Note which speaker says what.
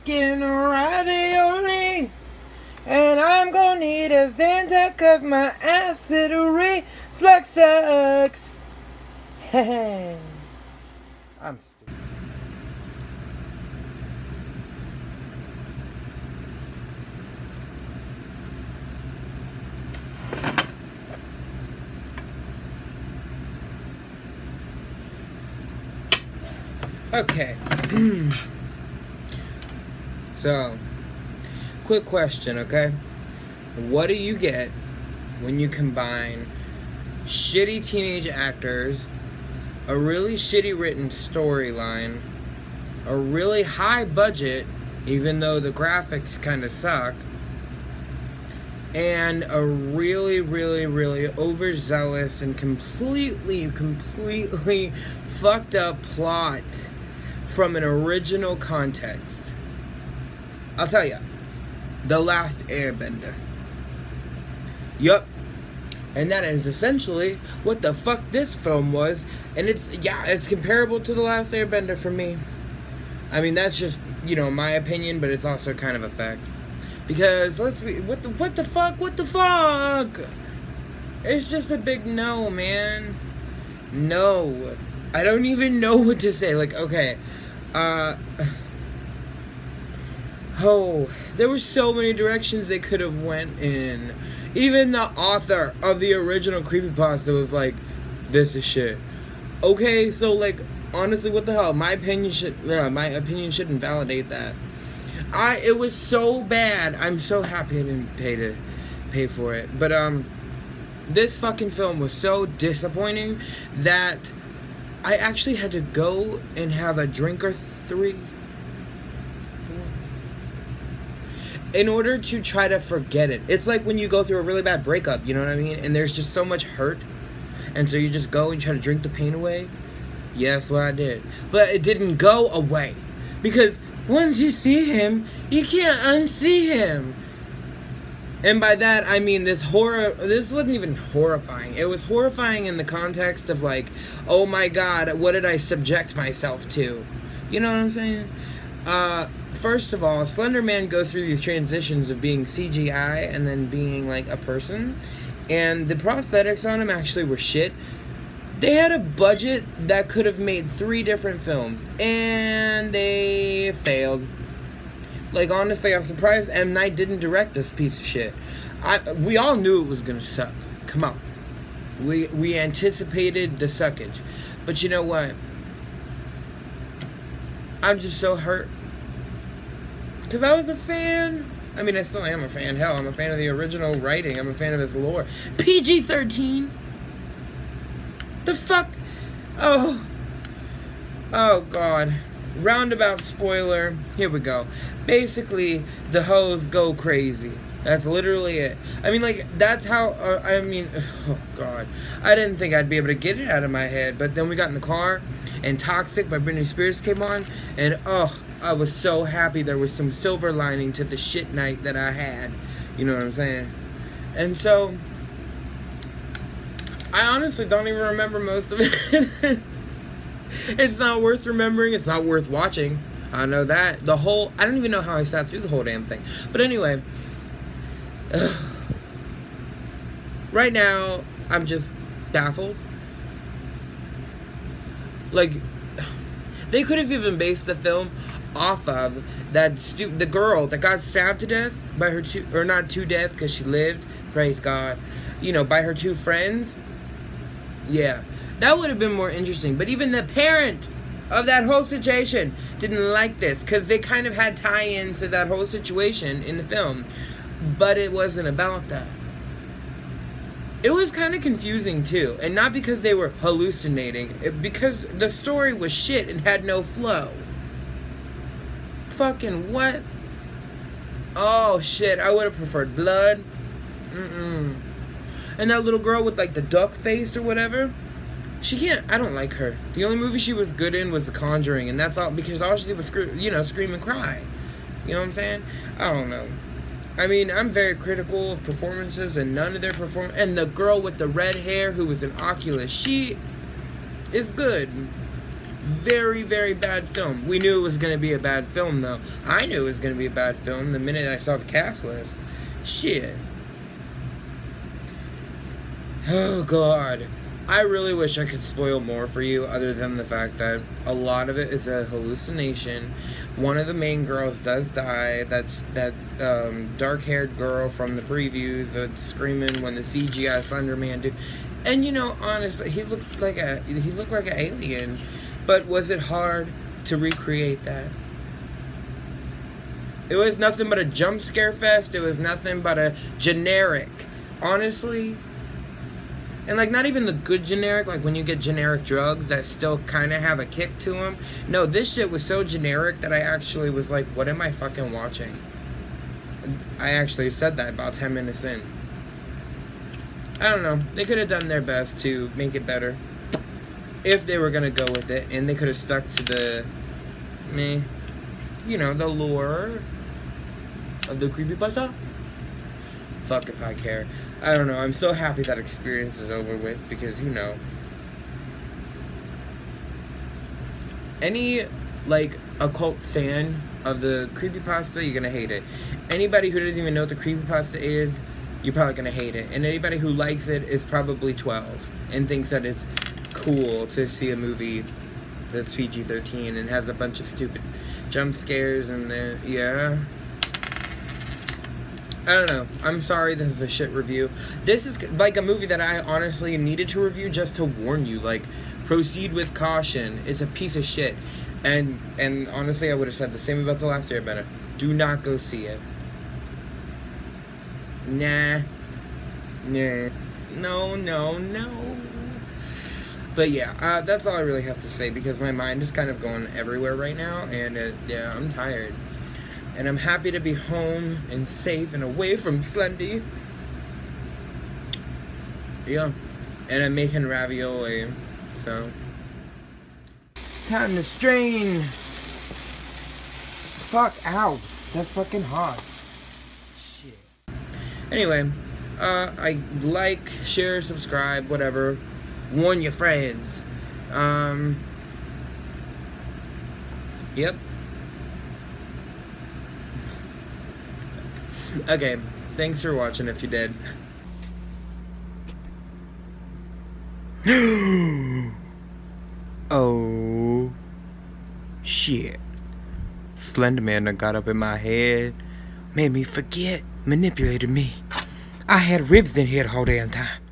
Speaker 1: fucking ravioli. And I'm gonna need a Xanta cause my acid reflux sucks. Hey, I'm stupid. Okay. So, quick question, okay? What do you get when you combine shitty teenage actors, a really shitty written storyline, a really high budget, even though the graphics kind of suck, and a really, really, really overzealous and completely fucked up plot from an original context? I'll tell ya, The Last Airbender. Yup. And that is essentially what the fuck this film was. And it's comparable to The Last Airbender for me. I mean, that's just, my opinion, but it's also kind of a fact. Because, what the fuck? It's just a big no, man. No. I don't even know what to say. Like, okay. There were so many directions they could have went in. Even the author of the original creepypasta was like, this is shit. Okay, so like, honestly, what the hell? My opinion shouldn't validate that. It was so bad. I'm so happy I didn't pay for it. But this fucking film was so disappointing that I actually had to go and have a drink or 3, 4, in order to try to forget it. It's like when you go through a really bad breakup, you know what I mean? And there's just so much hurt, and so you just go and try to drink the pain away. Yes, what I did. But it didn't go away, because once you see him, you can't unsee him. And by that, I mean this wasn't even horrifying. It was horrifying in the context of like, oh my god, what did I subject myself to? You know what I'm saying? First of all, Slenderman goes through these transitions of being CGI and then being like a person. And the prosthetics on him actually were shit. They had a budget that could have made 3 different films, and they failed. Like, honestly, I'm surprised M. Night didn't direct this piece of shit. We all knew it was gonna suck. Come on. We anticipated the suckage. But you know what? I'm just so hurt. Because I was a fan. I mean, I still am a fan. Hell, I'm a fan of the original writing. I'm a fan of his lore. PG-13. The fuck? Oh, God. Roundabout spoiler. Here we go. Basically, the hoes go crazy. That's literally it. I mean, like, that's how, oh, God. I didn't think I'd be able to get it out of my head. But then we got in the car, and Toxic by Britney Spears came on. And, I was so happy there was some silver lining to the shit night that I had. You know what I'm saying? And so, I honestly don't even remember most of it. It's not worth remembering. It's not worth watching. I know that. I don't even know how I sat through the whole damn thing. But anyway, right now, I'm just baffled. Like, they could have even based the film off of the girl that got stabbed to death by her not to death because she lived, praise God, by her 2 friends. Yeah, that would have been more interesting. But even the parent of that whole situation didn't like this, because they kind of had tie-ins to that whole situation in the film. But it wasn't about that. It was kind of confusing too, and not because they were hallucinating, because the story was shit and had no flow. Fucking what? Oh shit, I would have preferred blood. And that little girl with like the duck face or whatever, I don't like her. The only movie she was good in was The Conjuring, and that's all, because all she did was scream and cry. You know what I'm saying? I don't know. I mean, I'm very critical of performances, and none of their and the girl with the red hair who was an Oculus, she is good. Very, very bad film. We knew it was going to be a bad film, though. I knew it was going to be a bad film the minute I saw the cast list. Shit. Oh, God. I really wish I could spoil more for you, other than the fact that a lot of it is a hallucination. One of the main girls does die. That's that dark-haired girl from the previews that's screaming when the CGI Slenderman do. And, you know, honestly, he looked like an alien. But was it hard to recreate that? It was nothing but a jump scare fest. It was nothing but a generic. Honestly. And, like, not even the good generic, like when you get generic drugs that still kind of have a kick to them. No, this shit was so generic that I actually was like, what am I fucking watching? I actually said that about 10 minutes in. I don't know. They could have done their best to make it better. If they were going to go with it. And they could have stuck to the, you know, the lore of the creepypasta. Fuck if I care. I don't know. I'm so happy that experience is over with. Because, you know, any, like, occult fan of the creepypasta, you're going to hate it. Anybody who doesn't even know what the creepypasta is, you're probably going to hate it. And anybody who likes it is probably 12 and thinks that it's cool to see a movie that's PG-13 and has a bunch of stupid jump scares and then, yeah. I don't know. I'm sorry this is a shit review. This is like a movie that I honestly needed to review just to warn you. Like, proceed with caution. It's a piece of shit. And honestly, I would have said the same about The Last Airbender. Do not go see it. Nah. No. But yeah, that's all I really have to say because my mind is kind of going everywhere right now. And yeah, I'm tired. And I'm happy to be home and safe and away from Slendy. Yeah. And I'm making ravioli. So. Time to strain. Fuck, ow. That's fucking hot. Shit. Anyway, I like, share, subscribe, whatever. Warn your friends. Yep. Okay, thanks for watching if you did. Oh, shit. Slenderman done got up in my head, made me forget, manipulated me. I had ribs in here the whole damn time.